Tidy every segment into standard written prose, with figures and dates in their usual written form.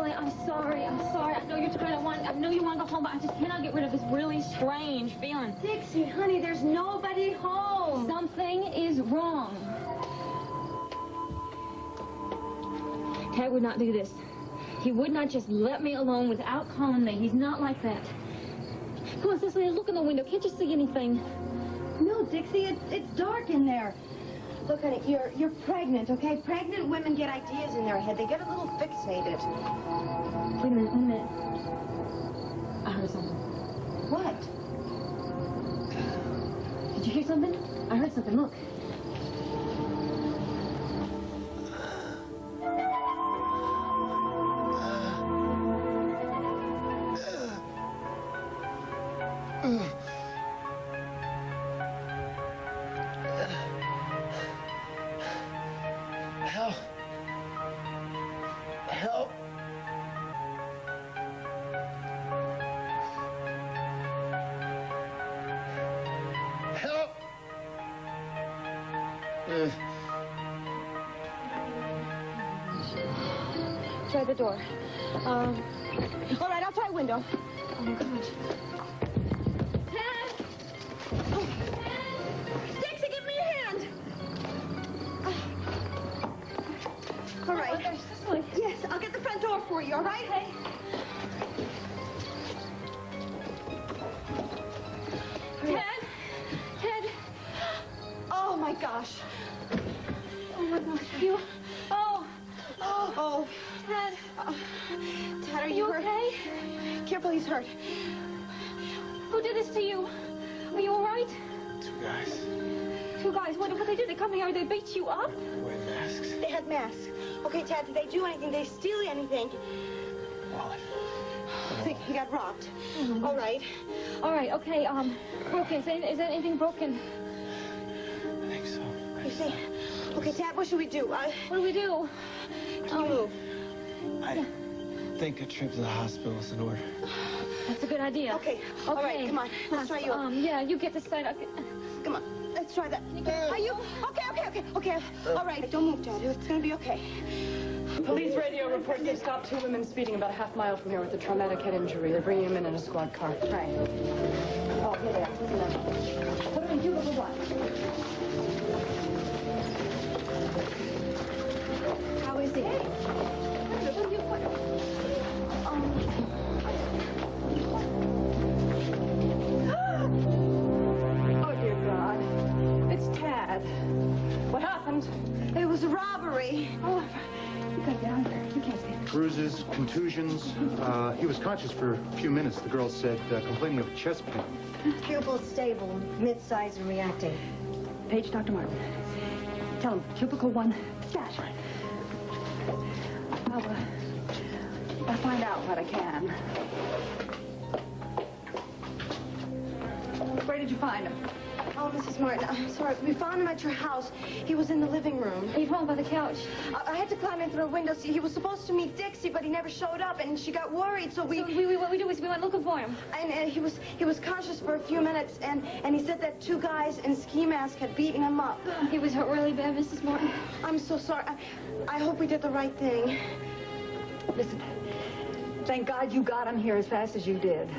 Cecily, I'm sorry. I'm sorry. I know you're trying to I know you want to go home, but I just cannot get rid of this really strange feeling. Dixie, honey, there's nobody home. Something is wrong. Ted would not do this. He would not just let me alone without calling me. He's not like that. Come on, Cecily, look in the window. Can't you see anything? No, Dixie, it's dark in there. Look, honey, you're pregnant, okay? Pregnant women get ideas in their head. They get a little fixated. Wait a minute. I heard something. What? Did you hear something? I heard something. Look. Try the door. All right, I'll try window. Oh, my gosh. Ted! Oh. Ted! Dixie, give me your hand! All right. Oh, there's Cecily. Yes, I'll get the front door for you, all right? Okay. Ted! Ted! Oh, my gosh. Oh, my gosh. You... Oh, Ted. Ted, are you hurt? Okay? Careful, he's hurt. Who did this to you? Are you all right? Two guys. Two guys? What did they do? They come here, they beat you up? Wearing masks. They had masks. Okay, Ted, did they do anything? Did they steal anything? Wallet. I think he got robbed. Oh, all right. All right, okay, broken. Is there anything broken? I think so. You see? Okay, Ted, what should we do? What do we do? Can you move? I think a trip to the hospital is in order. That's a good idea. Okay. All right, come on. Let's try you. Yeah, you get this side. Okay. Come on. Let's try that. Are you? Okay. All right. Don't move, Dad. It's going to be okay. Police radio reports they stopped two women speeding about a half-mile from here with a traumatic head injury. They're bringing them in a squad car. Right. Oh, here they are. Put them in queue number 1. How is he? Oh, dear God. It's Tad. What happened? It was a robbery. Oh, you gotta get out of there. You can't see. Bruises, contusions. He was conscious for a few minutes, the girl said, complaining of chest pain. Pupil stable, mid-size and reacting. Page Dr. Martin. Tell him, cubicle 1, dash. I'll find out what I can. Where did you find him? Oh, Mrs. Martin, I'm sorry. We found him at your house. He was in the living room. He found by the couch. I had to climb in through a window. See, he was supposed to meet Dixie, but he never showed up, and she got worried, so we... What we do is we went looking for him. And he was conscious for a few minutes, and he said that two guys in ski masks had beaten him up. He was hurt really bad, Mrs. Martin. I'm so sorry. I hope we did the right thing. Listen, thank God you got him here as fast as you did.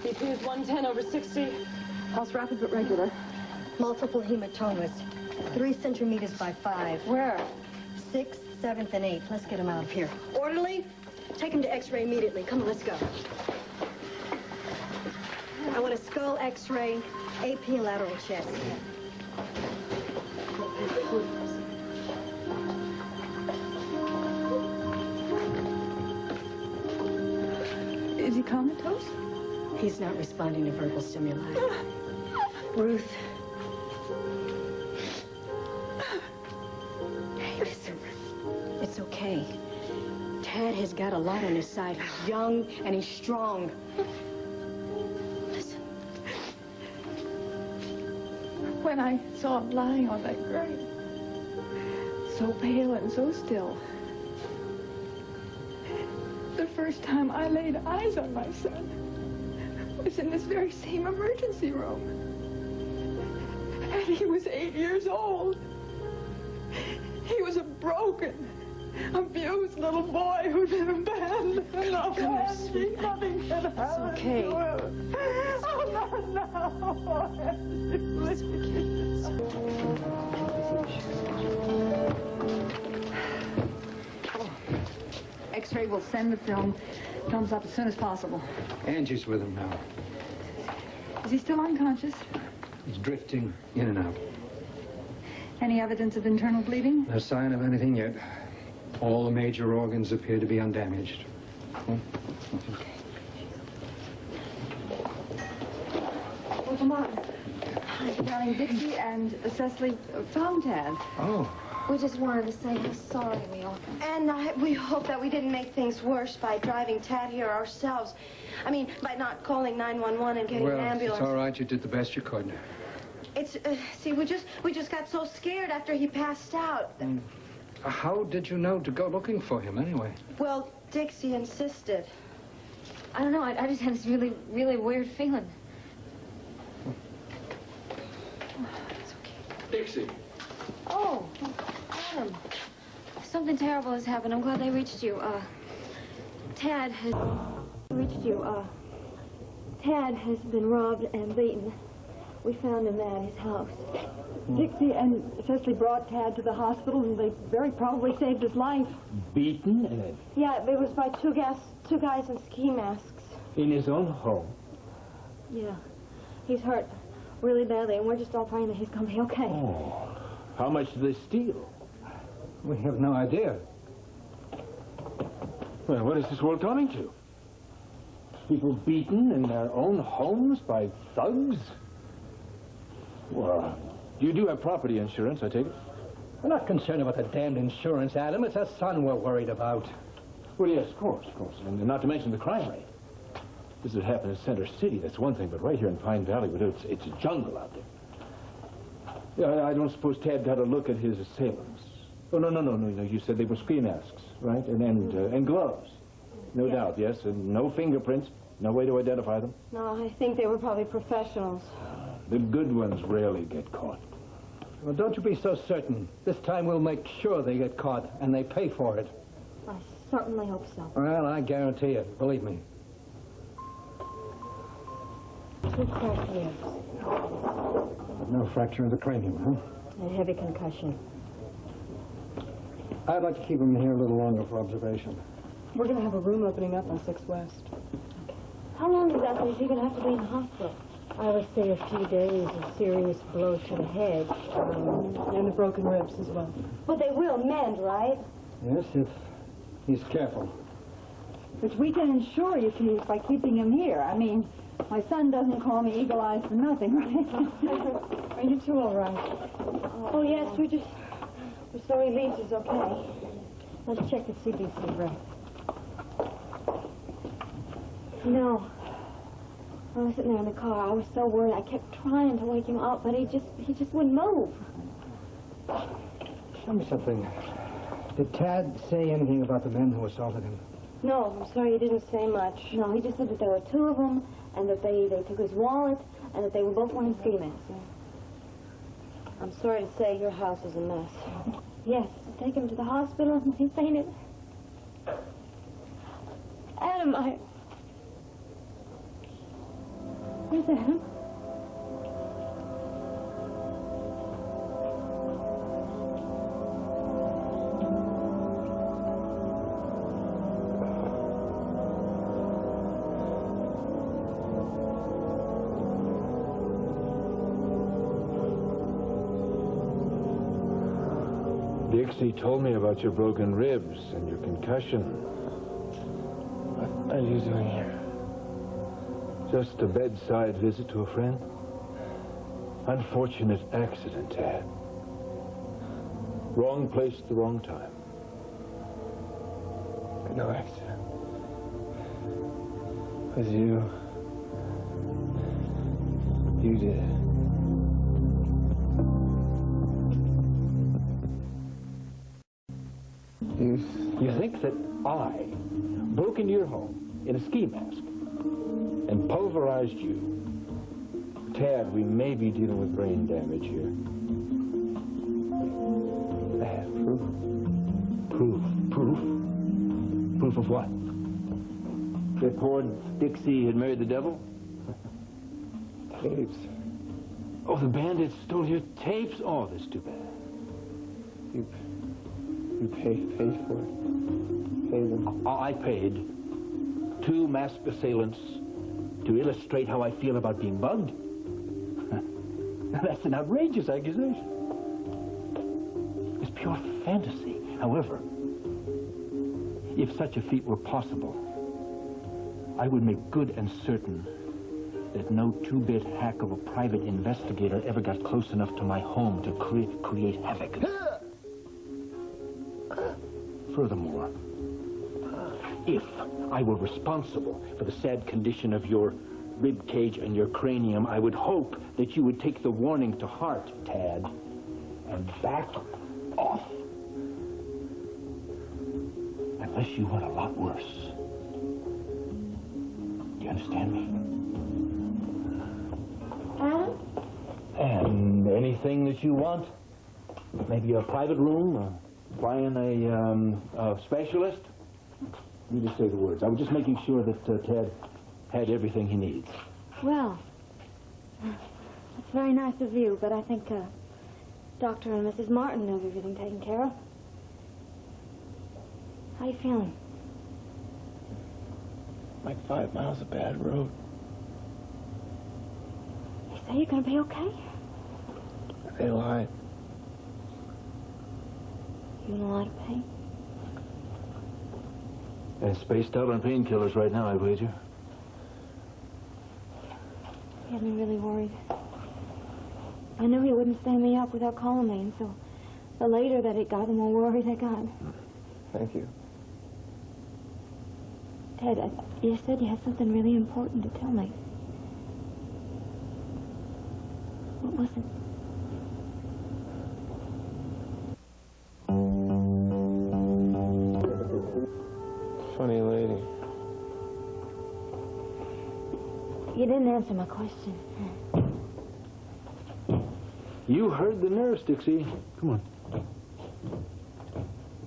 BP is 110/60. Pulse rapid but regular. Multiple hematomas. 3 centimeters by 5. Where? 6th, 7th, and 8th. Let's get him out of here. Orderly, take him to X-ray immediately. Come on, let's go. I want a skull X-ray, AP lateral chest. Is he comatose? He's not responding to verbal stimuli. Ruth. Listen, it's okay. Tad has got a lot on his side. He's young and he's strong. Listen. When I saw him lying on that grave, so pale and so still, the first time I laid eyes on my son was in this very same emergency room. And he was 8 years old. He was a broken, abused little boy who's been abandoned. Come here, sweet. Nothing can happen. It's okay. Oh, no. X-ray will send the films up as soon as possible. Angie's with him now. Is he still unconscious? He's drifting in and out. Any evidence of internal bleeding? No sign of anything yet. All the major organs appear to be undamaged. Well, come on. Hi, darling. Dixie and Cecily found Tad. Oh. We just wanted to say how sorry we are. And we hope that we didn't make things worse by driving Tad here ourselves. I mean, by not calling 911 and getting an ambulance. It's all right. You did the best you could. It's, see, we just got so scared after he passed out. How did you know to go looking for him, anyway? Well, Dixie insisted. I don't know. I just had this really, really weird feeling. It's okay. Dixie. Oh, Adam. Something terrible has happened. I'm glad they reached you. Tad has reached you. Tad has been robbed and beaten. We found him at his house. Dixie and Cecily brought Tad to the hospital, and they very probably saved his life. Beaten Yeah, it was by two guys in ski masks. in his own home. Yeah. He's hurt really badly, and we're just all praying that he's going to be okay. Oh, how much did they steal? We have no idea. Well, what is this world coming to? People beaten in their own homes by thugs? Well, you do have property insurance, I take it? We're not concerned about the damned insurance, Adam. It's our son we're worried about. Well, yes, of course. And not to mention the crime rate. This would happen in Center City, that's one thing, but right here in Pine Valley, it's a jungle out there. Yeah, I don't suppose Tad got a look at his assailants. Oh, no, you said they were ski masks, right? And gloves. No doubt, yes, and no fingerprints, no way to identify them. No, I think they were probably professionals. The good ones rarely get caught. Well, don't you be so certain. This time we'll make sure they get caught, and they pay for it. I certainly hope so. Well, I guarantee it. Believe me. 2 cracked ribs. No fracture of the cranium, huh? A heavy concussion. I'd like to keep him here a little longer for observation. We're going to have a room opening up on 6 West. How long exactly is he going to have to be in the hospital? I would say a few days, a serious blow to the head. And the broken ribs as well. But they will mend, right? Yes, if he's careful. Which we can ensure, you see, by keeping him here. I mean, my son doesn't call me eagle-eyed for nothing, right? Are you two all right? Oh, yes, we're so relieved he's okay. Let's check the CBC rate. No. I was sitting there in the car. I was so worried. I kept trying to wake him up, but he just wouldn't move. Tell me something. Did Tad say anything about the men who assaulted him? No, I'm sorry, he didn't say much. No, he just said that there were 2 of them, and that they took his wallet, and that they were both wearing ski masks. I'm sorry to say your house is a mess. Yes, take him to the hospital, and he fainted. Adam, Where's Adam? Dixie told me about your broken ribs and your concussion. What are you doing here? Just a bedside visit to a friend. Unfortunate accident, Tad. Wrong place at the wrong time. No accident. It was you. You did it. You think that I broke into your home in a ski mask and pulverized you? Tad, we may be dealing with brain damage here. I have proof. Proof. Proof of what? That poor Dixie had married the devil? Tapes. Oh, the bandits stole your tapes? Oh, that's too bad. You paid for it. Paid them. I paid 2 masked assailants to illustrate how I feel about being bugged. That's an outrageous accusation. It's pure fantasy. However, if such a feat were possible, I would make good and certain that no 2-bit hack of a private investigator ever got close enough to my home to create havoc. Furthermore, if I were responsible for the sad condition of your rib cage and your cranium, I would hope that you would take the warning to heart, Tad, and back off. Unless you want a lot worse. Do you understand me? Adam? And anything that you want? Maybe a private room? Flying a specialist? You just say the words. I was just making sure that Ted had everything he needs. Well, that's very nice of you, but I think Dr. and Mrs. Martin have everything taken care of. How you feeling? Like 5 miles of bad road. You say you're going to be okay? They lied. You in a lot of pain? And spaced out on painkillers right now, I wager. He had me really worried. I knew he wouldn't stand me up without calling me, and so the later that it got, the more worried I got. Thank you. Ted, you said you had something really important to tell me. What was it? Funny lady. You didn't answer my question. You heard the nurse, Dixie. Come on.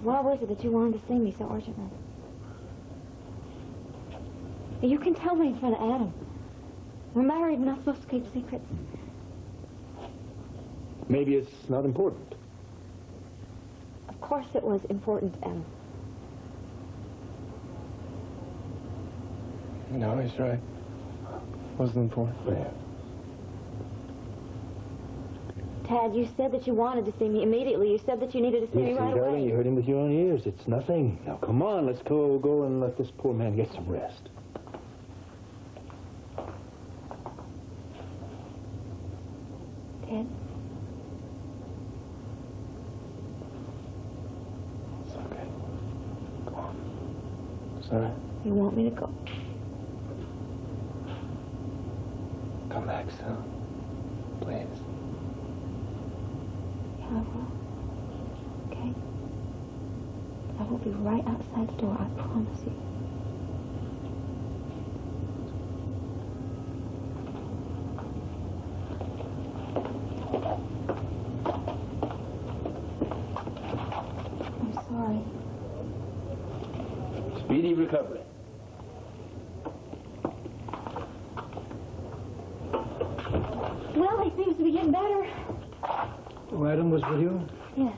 Why was it that you wanted to see me so urgently? You can tell me in front of Adam. We're married, we're not supposed to keep secrets. Maybe it's not important. Of course it was important, Adam. No, he's right. Wasn't important. Yeah. Tad, you said that you wanted to see me immediately. You said that you needed to see me right darling, away. you heard him with your own ears. It's nothing. Now, come on, let's go and let this poor man get some rest. Ted? It's okay. Go on. Sorry. You want me to go? Come back soon. Please. Yeah, I will. Okay? I will be right outside the door, I promise you. I'm sorry. Speedy recovery. Well, he seems to be getting better. Oh, Adam was with you? Yeah.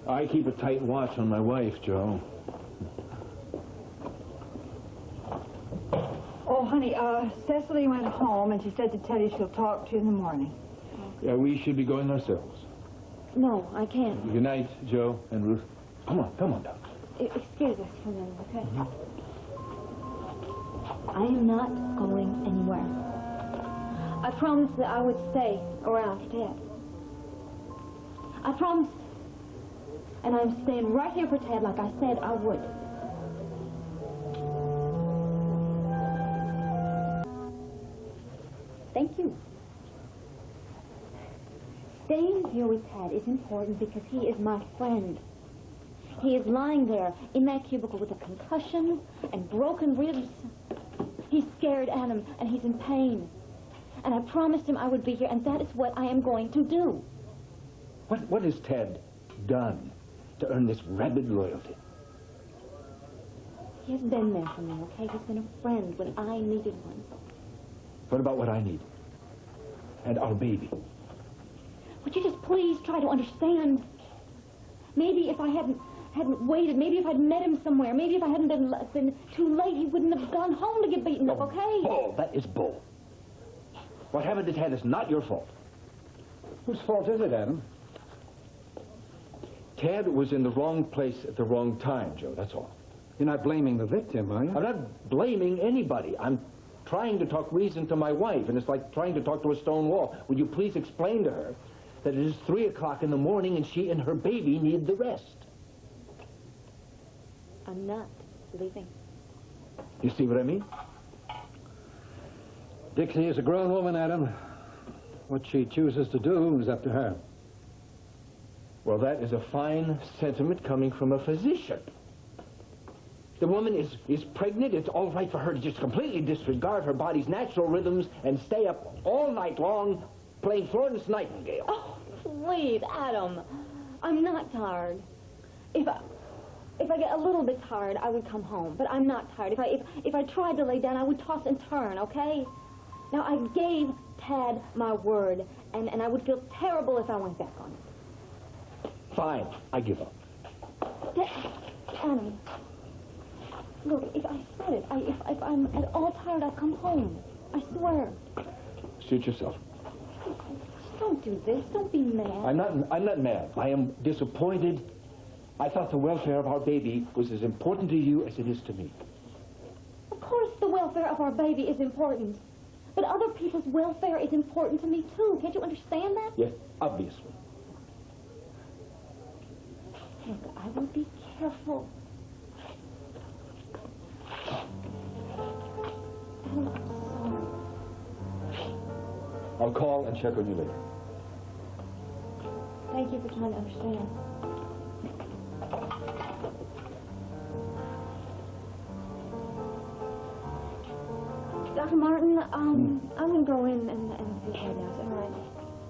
I keep a tight watch on my wife, Joe. Oh, honey, Cecily went home, and she said to tell you she'll talk to you in the morning. Yeah, we should be going ourselves. No, I can't. Good night, Joe and Ruth. Come on, Doc. Excuse us for a minute, okay? I am not going anywhere. I promised that I would stay around for Ted. I promised. And I'm staying right here for Ted like I said I would. Thank you. Staying here with Ted is important because he is my friend. He is lying there in that cubicle with a concussion and broken ribs. He's scared, Adam, and he's in pain. And I promised him I would be here, and that is what I am going to do. What has Ted done to earn this rabid loyalty? He has been there for me, okay? He's been a friend when I needed one. What about what I need? And our baby? Would you just please try to understand? Maybe if I hadn't waited, maybe if I'd met him somewhere, maybe if I hadn't been too late, he wouldn't have gone home to get beaten up, okay? Bull. That is bull. What happened to Ted is not your fault. Whose fault is it, Adam? Ted was in the wrong place at the wrong time, Joe, that's all. You're not blaming the victim, are you? I'm not blaming anybody. I'm trying to talk reason to my wife, and it's like trying to talk to a stone wall. Would you please explain to her that it is 3 o'clock in the morning and she and her baby need the rest? I'm not leaving. You see what I mean? Dixie is a grown woman, Adam. What she chooses to do is up to her. Well, that is a fine sentiment coming from a physician. The woman is pregnant. It's all right for her to just completely disregard her body's natural rhythms and stay up all night long playing Florence Nightingale. Oh, please, Adam. I'm not tired. If I get a little bit tired, I would come home. But I'm not tired. If I tried to lay down, I would toss and turn, okay? Now, I gave Tad my word, and I would feel terrible if I went back on it. Fine. I give up. Adam, look, if I said it, if I'm at all tired, I'll come home. I swear. Suit yourself. Don't do this. Don't be mad. I'm not mad. I am disappointed. I thought the welfare of our baby was as important to you as it is to me. Of course the welfare of our baby is important. But other people's welfare is important to me, too. Can't you understand that? Yes, obviously. Look, I will be careful. I'm sorry. I'll call and check on you later. Thank you for trying to understand. Dr. Martin, I'm going to go in and see Ted now. Is that all right?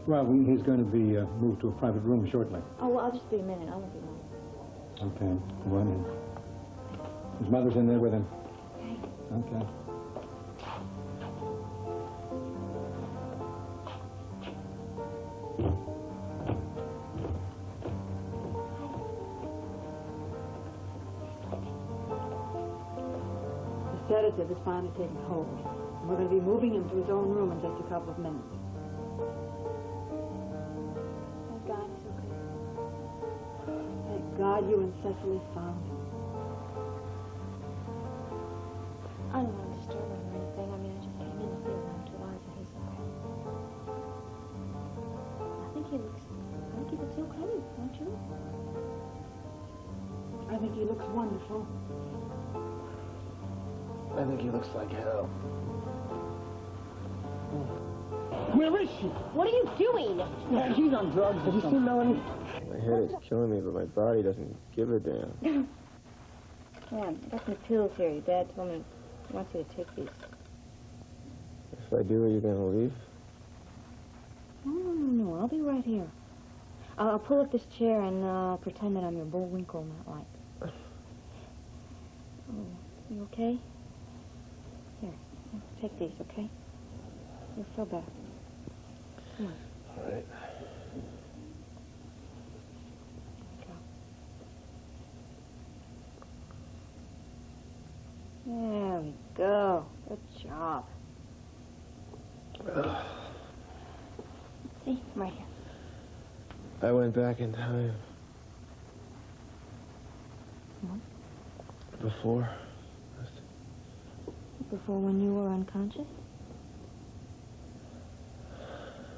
Well, he's going to be moved to a private room shortly. Oh, well, I'll just be a minute. I won't be long. Okay, go on in. His mother's in there with him. Okay. The sedative is finally taking hold. We're going to be moving him to his own room in just a couple of minutes. Thank God he's okay. Thank God you and Cecily found him. I don't want to disturb him or anything. I mean, I just came in to see him to Eliza. He's okay. I think he looks okay, don't you? I think he looks wonderful. I think he looks like hell. Where is she? What are you doing? Yeah, she's on drugs. Have you seen Melanie? My head is killing me, but my body doesn't give a damn. Come on, I got some pills here. Your dad told me he wants you to take these. If I do, are you gonna leave? No, I'll be right here. I'll pull up this chair and pretend that I'm your Bullwinkle light. Oh, you okay? Here, take these, okay? You'll feel better. Come on. All right. There we go. Good job. See? I'm right here. I went back in time. What? Before. Before when you were unconscious?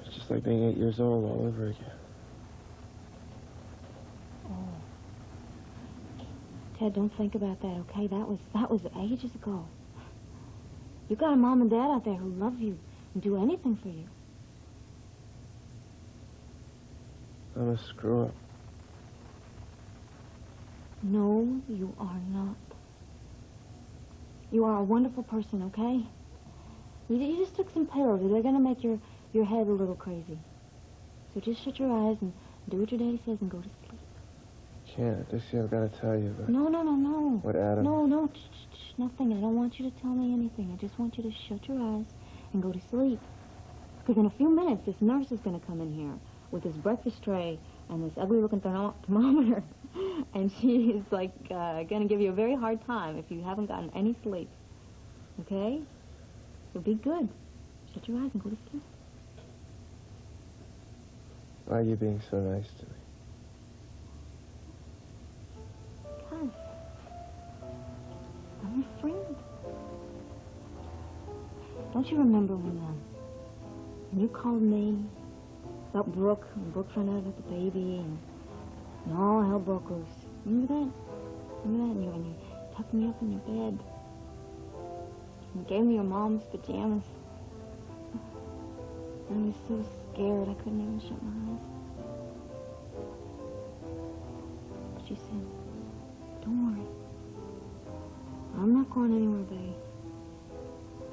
It's just like being 8 years old all over again. Oh. Ted, don't think about that, okay? That was ages ago. You got a mom and dad out there who love you and do anything for you. I'm a screw-up. No, you are not. You are a wonderful person, okay? You just took some pills. They're going to make your head a little crazy. So just shut your eyes and do what your daddy says and go to sleep. can't. Dixie, I've got to tell you. No. What, Adam? No, nothing. I don't want you to tell me anything. I just want you to shut your eyes and go to sleep. Because in a few minutes, this nurse is going to come in here with this breakfast tray and this ugly-looking thermometer. And she is, like, going to give you a very hard time if you haven't gotten any sleep. Okay? So be good. Shut your eyes and go to sleep. Why are you being so nice to me? Because I'm your friend. Don't you remember when you called me about Brooke, and Brooke found out about the baby, and all hell broke loose? Remember that? Remember that? And you tucked me up in your bed. You gave me your mom's pajamas. I was so scared I couldn't even shut my eyes. But you said, don't worry. I'm not going anywhere, babe.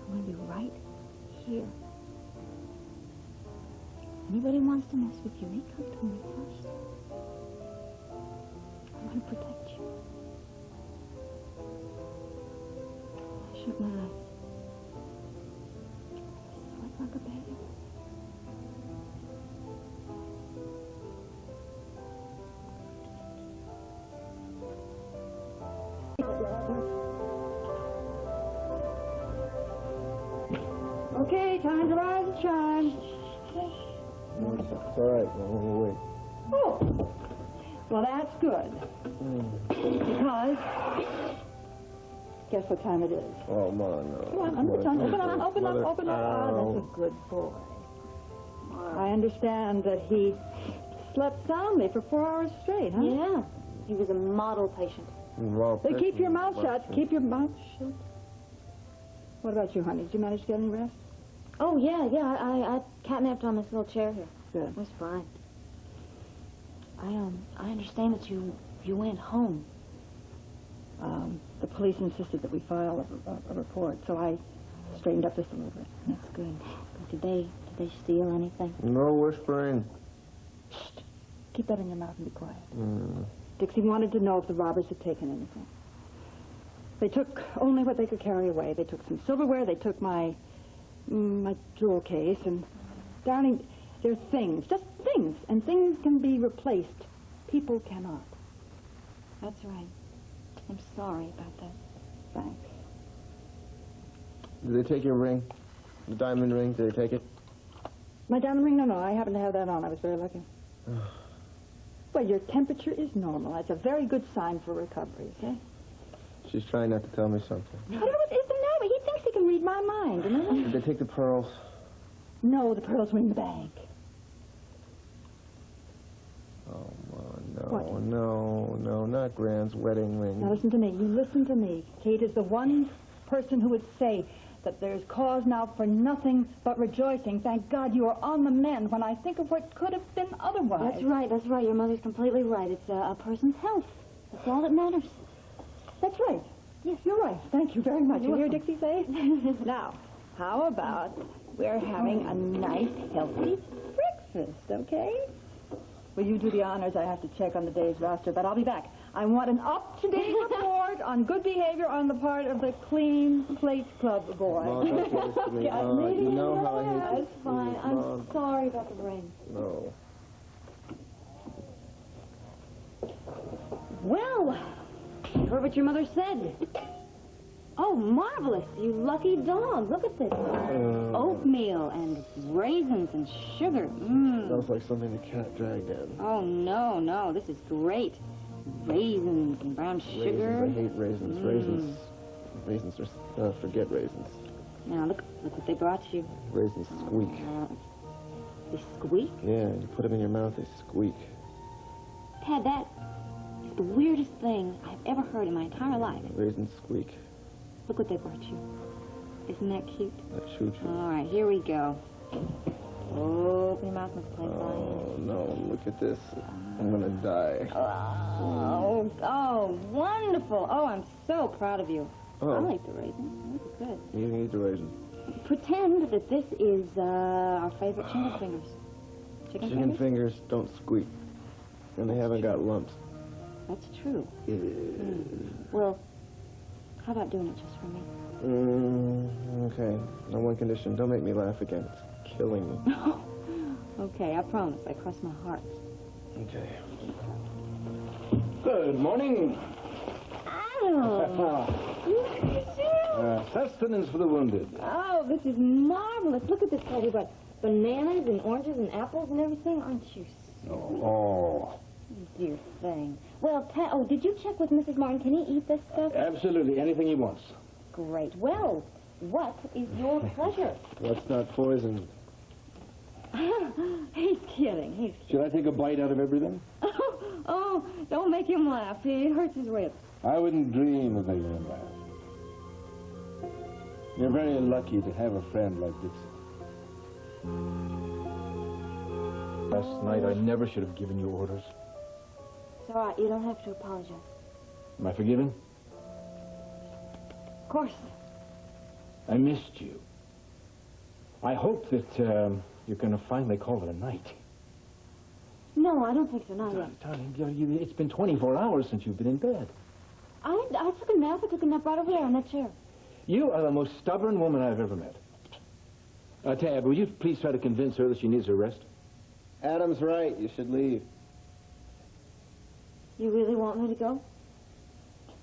I'm going to be right here. Anybody wants to mess with you, they come to me first. I'm going to protect you. I shut my eyes. Sleep like a baby. Okay, time to rise and shine. No, it's all right. We'll wait. Oh, well, that's good. Because, guess what time it is? Oh, Mother, no. Come on, open up. Ah, that's a good boy. I understand that he slept soundly for 4 hours straight, huh? Yeah, he was a model patient. Well, So keep your mouth shut. Keep your mouth shut. What about you, honey? Did you manage to get any rest? Oh, yeah, I catnapped on this little chair here. Good. It was fine. I understand that you went home. The police insisted that we file a report, so I straightened up just a little bit. That's good. Did they steal anything? No whispering. Shh. Keep that in your mouth and be quiet. Mm. Dixie wanted to know if the robbers had taken anything. They took only what they could carry away. They took some silverware. They took my jewel case. And, darling, they're things. Just things. And things can be replaced. People cannot. That's right. I'm sorry about that. Thanks. Did they take your ring? The diamond ring? Did they take it? My diamond ring? No. I happen to have that on. I was very lucky. Well, your temperature is normal. That's a very good sign for recovery, okay? She's trying not to tell me something. What is the matter? He thinks he can read my mind, you know? Did they take the pearls? No, the pearls were in the bank. Oh, Mom, no. What? No, not Grand's wedding ring. Now, listen to me. You listen to me. Kate is the one person who would say that there's cause now for nothing but rejoicing. Thank God you are on the mend when I think of what could have been otherwise. That's right. Your mother's completely right. It's a person's health. That's all that matters. That's right. Yes, you're right. Thank you very much. You hear Dixie say? Now, how about we're having a nice, healthy breakfast, okay? Will you do the honors? I have to check on the day's roster, but I'll be back. I want an up-to-date report on good behavior on the part of the Clean Plate Club boy. Mom, don't do this to me. You know how I hate That's this. fine. Please, I'm Mom. sorry about the ring. No. Well, you heard what your mother said. Oh, marvelous. You lucky dog. Look at this. Oatmeal and raisins and sugar. Smells like something the cat dragged in. Oh, no. This is great. Raisins and brown sugar. Raisins, I hate raisins. Raisins are, forget raisins. Now, look what they brought you. Raisins squeak. They squeak? Yeah, you put them in your mouth, they squeak. Dad, that is the weirdest thing I've ever heard in my entire life. Raisins squeak. Look what they brought you. Isn't that cute? That choo-choo. All right, here we go. Open your mouth, Miss Playfly. Oh, no, look at this. I'm gonna die. Oh, wonderful. Oh, I'm so proud of you. Oh. I like the raisins. This is good. You can eat the raisins. Pretend that this is our favorite chicken fingers. Chicken Chicken fingers don't squeak. And they haven't got lumps. That's true. Well, how about doing it just for me? Okay. On one condition. Don't make me laugh again. It's killing me. Okay, I promise. I cross my heart. Okay. Good morning. Adam! Look at you! Sustenance for the wounded. Oh, this is marvelous. Look at this. Oh, we've got bananas and oranges and apples and everything. Aren't you Oh. dear thing? Well, oh, did you check with Mrs. Martin? Can he eat this stuff? Absolutely. Anything he wants. Great. Well, what is your pleasure? What's not poisoned? He's kidding. Should I take a bite out of everything? Oh, don't make him laugh. It hurts his ribs. I wouldn't dream of making him laugh. You're very lucky to have a friend like Dixie. Last night, I never should have given you orders. It's all right. You don't have to apologize. Am I forgiven? Of course. I missed you. I hope that you're going to finally call it a night. No, I don't think so. Not yet. Darling, it's been 24 hours since you've been in bed. I took a nap. I took a nap right over there in that chair. You are the most stubborn woman I've ever met. Tab, will you please try to convince her that she needs her rest? Adam's right. You should leave. You really want me to go?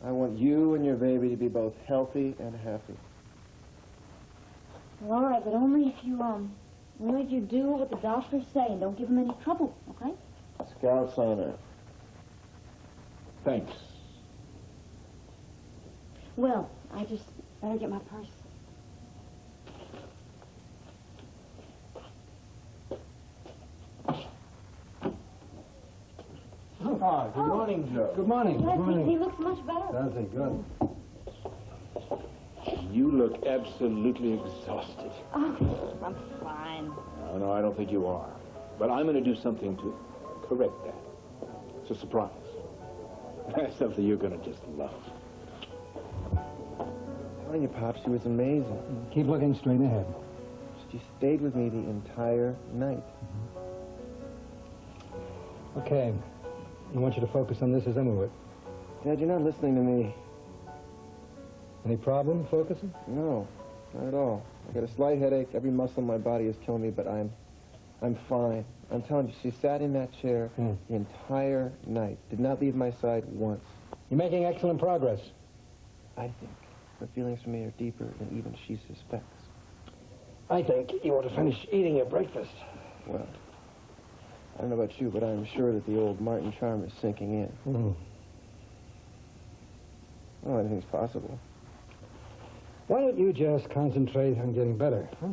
I want you and your baby to be both healthy and happy. Well, all right, but only if you do what the doctors say and don't give him any trouble, okay? Scout's honor. Thanks. Well, I just better get my purse. Oh, good morning, Joe. Good morning. Yes, Good morning. he looks much better. Does he? Good. You look absolutely exhausted. Oh, I'm fine. No, I don't think you are. But I'm going to do something to correct that. It's a surprise. That's something you're going to just love. I'm telling you, Pop, she was amazing. Keep looking straight ahead. She stayed with me the entire night. Okay. I want you to focus on this as I move it. Dad, you're not listening to me. Any problem focusing? No, not at all. I got a slight headache. Every muscle in my body is killing me, but I'm fine. I'm telling you, she sat in that chair the entire night. Did not leave my side once. You're making excellent progress. I think her feelings for me are deeper than even she suspects. I think you ought to finish eating your breakfast. Well, I don't know about you, but I'm sure that the old Martin charm is sinking in. Well, anything's possible. Why don't you just concentrate on getting better, huh?